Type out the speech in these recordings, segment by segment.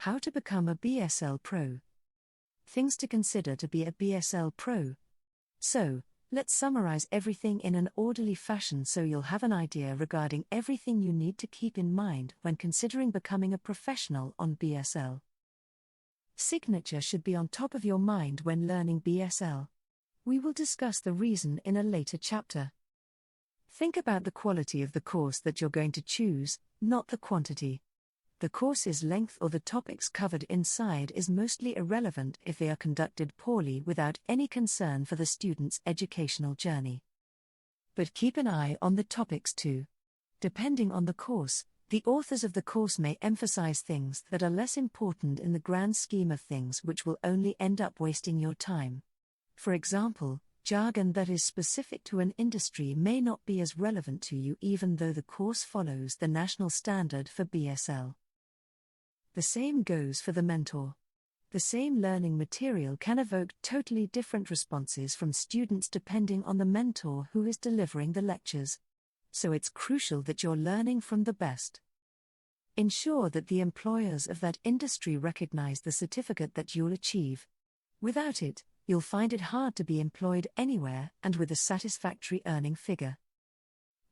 How to become a BSL Pro. Things to consider to be a BSL Pro. So, let's summarize everything in an orderly fashion so you'll have an idea regarding everything you need to keep in mind when considering becoming a professional on BSL. Signature should be on top of your mind when learning BSL. We will discuss the reason in a later chapter. Think about the quality of the course that you're going to choose, not the quantity. The course's length or the topics covered inside is mostly irrelevant if they are conducted poorly without any concern for the student's educational journey. But keep an eye on the topics too. Depending on the course, the authors of the course may emphasize things that are less important in the grand scheme of things, which will only end up wasting your time. For example, jargon that is specific to an industry may not be as relevant to you even though the course follows the national standard for BSL. The same goes for the mentor. The same learning material can evoke totally different responses from students depending on the mentor who is delivering the lectures. So it's crucial that you're learning from the best. Ensure that the employers of that industry recognize the certificate that you'll achieve. Without it, you'll find it hard to be employed anywhere and with a satisfactory earning figure.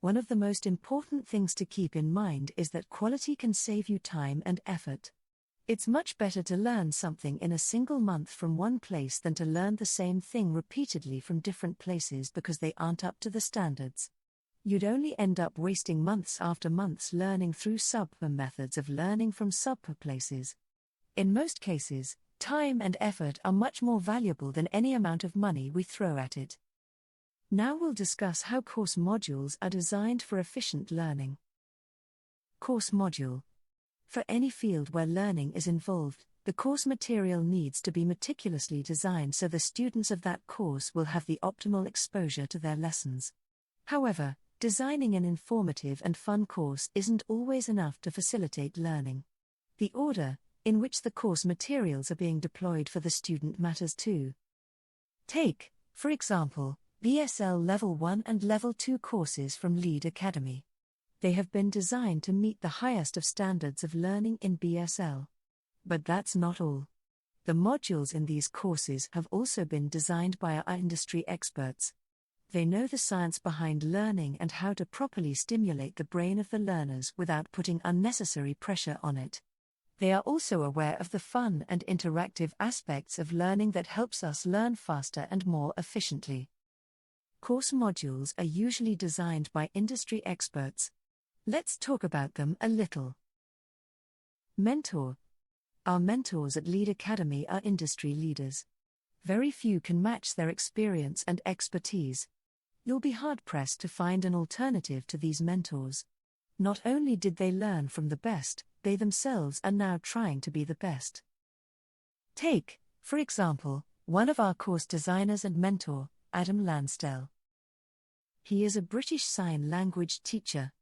One of the most important things to keep in mind is that quality can save you time and effort. It's much better to learn something in a single month from one place than to learn the same thing repeatedly from different places because they aren't up to the standards. You'd only end up wasting months after months learning through subpar methods of learning from subpar places. In most cases, time and effort are much more valuable than any amount of money we throw at it. Now we'll discuss how course modules are designed for efficient learning. Course module. For any field where learning is involved, the course material needs to be meticulously designed so the students of that course will have the optimal exposure to their lessons. However, designing an informative and fun course isn't always enough to facilitate learning. The order in which the course materials are being deployed for the student matters too. Take, for example, BSL Level 1 and Level 2 courses from Lead Academy. They have been designed to meet the highest of standards of learning in BSL. But that's not all. The modules in these courses have also been designed by our industry experts. They know the science behind learning and how to properly stimulate the brain of the learners without putting unnecessary pressure on it. They are also aware of the fun and interactive aspects of learning that helps us learn faster and more efficiently. Course modules are usually designed by industry experts. Let's talk about them a little. Mentor. Our mentors at Lead Academy are industry leaders. Very few can match their experience and expertise. You'll be hard-pressed to find an alternative to these mentors. Not only did they learn from the best, they themselves are now trying to be the best. Take, for example, one of our course designers and mentor, Adam Lansdell. He is a British Sign Language teacher.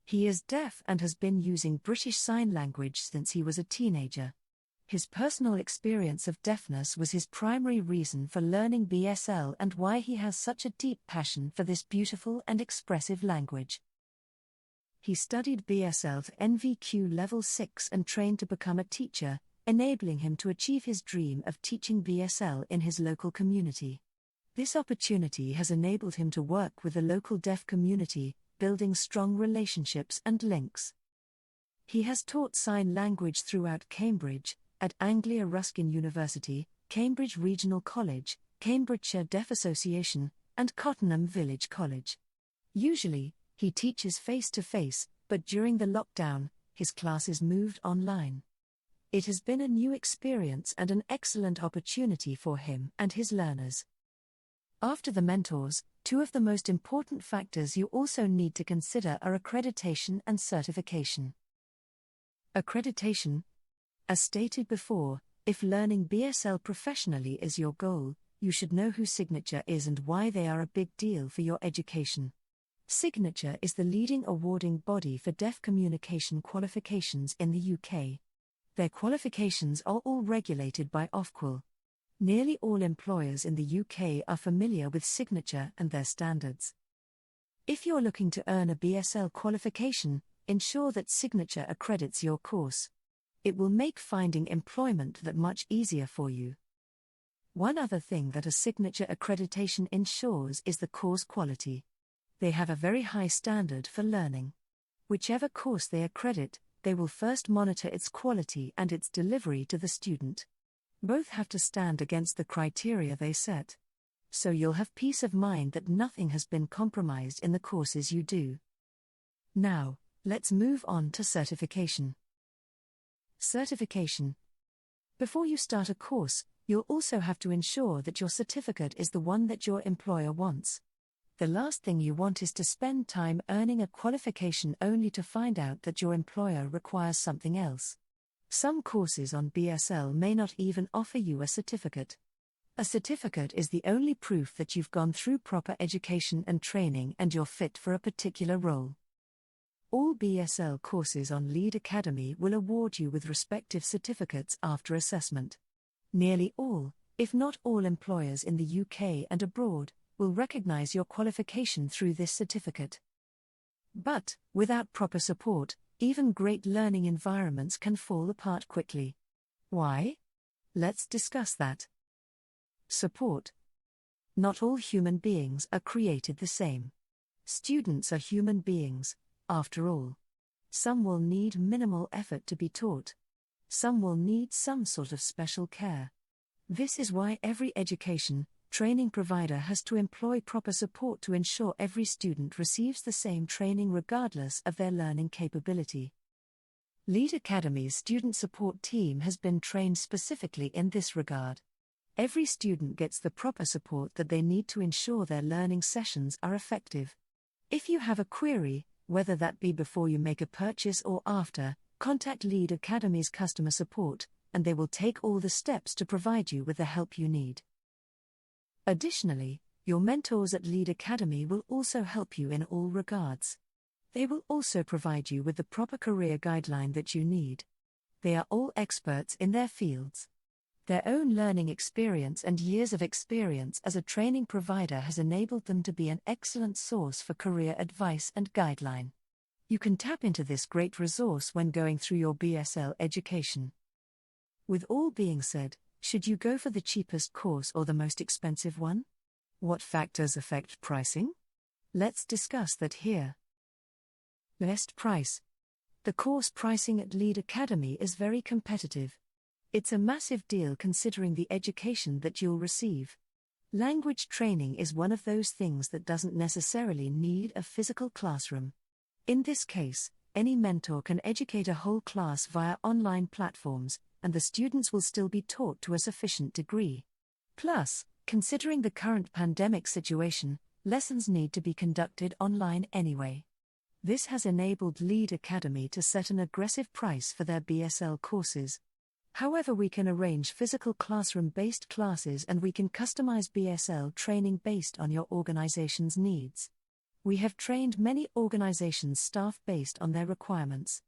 He is deaf and has been using British Sign Language since he was a teenager. His personal experience of deafness was his primary reason for learning BSL and why he has such a deep passion for this beautiful and expressive language. He studied BSL to NVQ Level 6 and trained to become a teacher, enabling him to achieve his dream of teaching BSL in his local community. This opportunity has enabled him to work with the local deaf community, building strong relationships and links. He has taught sign language throughout Cambridge, at Anglia Ruskin University, Cambridge Regional College, Cambridgeshire Deaf Association, and Cottenham Village College. Usually, he teaches face-to-face, but during the lockdown, his classes moved online. It has been a new experience and an excellent opportunity for him and his learners. After the mentors, two of the most important factors you also need to consider are accreditation and certification. Accreditation. As stated before, if learning BSL professionally is your goal, you should know who Signature is and why they are a big deal for your education. Signature is the leading awarding body for deaf communication qualifications in the UK. Their qualifications are all regulated by Ofqual. Nearly all employers in the UK are familiar with Signature and their standards. If you're looking to earn a BSL qualification, ensure that Signature accredits your course. It will make finding employment that much easier for you. One other thing that a signature accreditation ensures is the course quality. They have a very high standard for learning. Whichever course they accredit, they will first monitor its quality and its delivery to the student. Both have to stand against the criteria they set. So you'll have peace of mind that nothing has been compromised in the courses you do. Now, let's move on to certification. Certification. Before you start a course, you'll also have to ensure that your certificate is the one that your employer wants. The last thing you want is to spend time earning a qualification only to find out that your employer requires something else. Some courses on BSL may not even offer you a certificate. A certificate is the only proof that you've gone through proper education and training and you're fit for a particular role. All BSL courses on Lead Academy will award you with respective certificates after assessment. Nearly all, if not all employers in the UK and abroad, will recognize your qualification through this certificate. But, without proper support, even great learning environments can fall apart quickly. Why? Let's discuss that. Support. Not all human beings are created the same. Students are human beings, after all. Some will need minimal effort to be taught. Some will need some sort of special care. This is why every education, training provider has to employ proper support to ensure every student receives the same training regardless of their learning capability. Lead Academy's student support team has been trained specifically in this regard. Every student gets the proper support that they need to ensure their learning sessions are effective. If you have a query, whether that be before you make a purchase or after, contact Lead Academy's customer support, and they will take all the steps to provide you with the help you need. Additionally, your mentors at Lead Academy will also help you in all regards. They will also provide you with the proper career guideline that you need. They are all experts in their fields. Their own learning experience and years of experience as a training provider has enabled them to be an excellent source for career advice and guideline. You can tap into this great resource when going through your BSL education. With all being said, should you go for the cheapest course or the most expensive one? What factors affect pricing? Let's discuss that here. Best price. The course pricing at Lead Academy is very competitive. It's a massive deal considering the education that you'll receive. Language training is one of those things that doesn't necessarily need a physical classroom. In this case, any mentor can educate a whole class via online platforms, and the students will still be taught to a sufficient degree. Plus, considering the current pandemic situation, lessons need to be conducted online anyway. This has enabled Lead Academy to set an aggressive price for their BSL courses. However, we can arrange physical classroom-based classes and we can customize BSL training based on your organization's needs. We have trained many organizations' staff based on their requirements.